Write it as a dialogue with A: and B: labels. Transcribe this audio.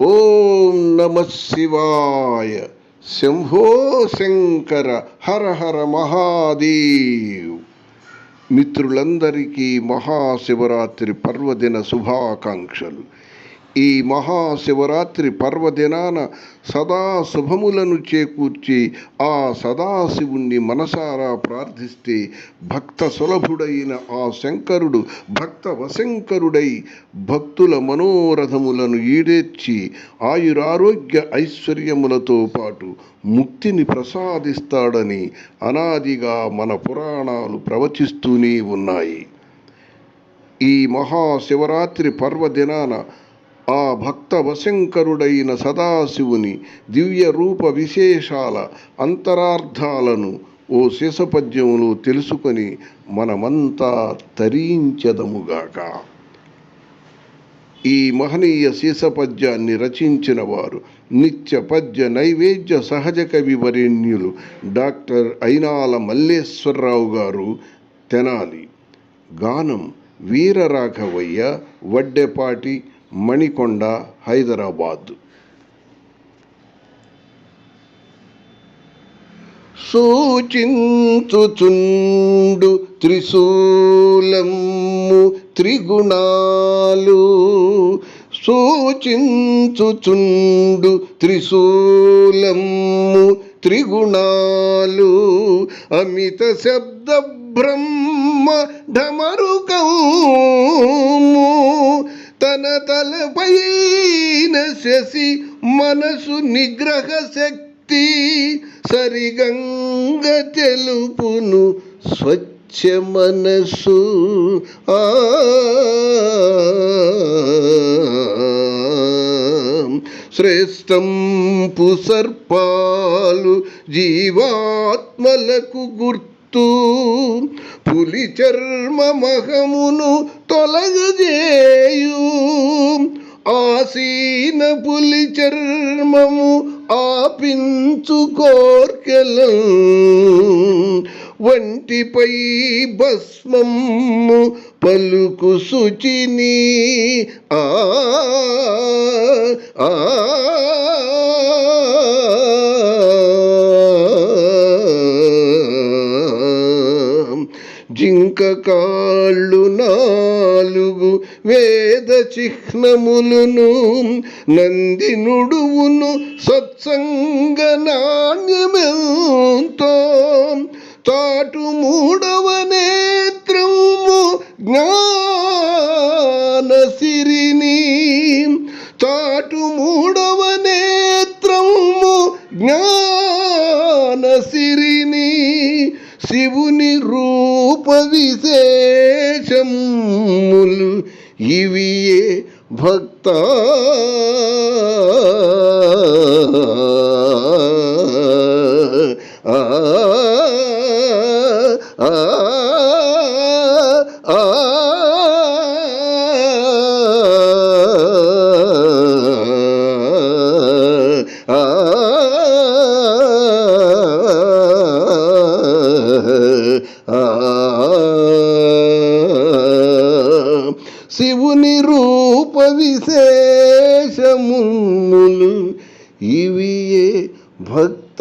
A: ఓం నమ శివాయ. శంభో శంకర, హర హర మహాదేవ్. మిత్రులందరికీ మహాశివరాత్రి పర్వదిన శుభాకాంక్షలు. ఈ మహాశివరాత్రి పర్వదినాన సదా శుభములను చేకూర్చి ఆ సదాశివుణ్ణి మనసారా ప్రార్థిస్తే భక్త సులభుడైన ఆ శంకరుడు భక్త వశంకరుడై భక్తుల మనోరథములను ఈడేర్చి ఆయురారోగ్య ఐశ్వర్యములతో పాటు ముక్తిని ప్రసాదిస్తాడని అనాదిగా మన పురాణాలు ప్రవచిస్తూనే ఉన్నాయి. ఈ మహాశివరాత్రి పర్వదినాన ఆ భక్త వశంకరుడైన సదాశివుని దివ్య రూప విశేషాల అంతరార్థాలను ఓ శీసపద్యములో తెలుసుకొని మనమంతా తరించెదముగాక. ఈ మహనీయ శీసపద్యాన్ని రచించిన వారు నిత్య పద్య నైవేద్య సహజ కవి వరేణ్యులు డాక్టర్ అయినాల మల్లేశ్వరరావు గారు, తెనాలి. గానం వీరరాఘవయ్య, వడ్డెపాటి, మణికొండ, హైదరాబాద్. సూచించుచుండు త్రిశూలము త్రిగుణాలు, సూచించుచుండు త్రిశూలము త్రిగుణాలు, అమిత శబ్ద బ్రహ్మ ఢమరుకము, తన తలపైన శశి మనసు నిగ్రహ శక్తి, సరిగంగ తెలుపును స్వచ్ఛ మనసు. శ్రేష్టంపు సర్పాలు జీవాత్మలకు గుర్తు, పులి చర్మ మహమును తొలగజేయు, ఆసీన పులి చర్మము ఆపించు కోర్కెలు, వంటిపై భస్మము పలుకు శుచిని. జింక కాళ్ళు నాలుగు వేద చిహ్నములును, నంది నుడువును సత్సంగ నాణ్యమెంతో, తాటు మూడవ నేత్రము జ్ఞాన సిరిని, తాటు మూడవ నేత్రము జ్ఞాన సిరిని, శివుని రూప విశేషములు ఇవియే భక్త. శివుని రూప విశేషములు ఇవియే భక్త.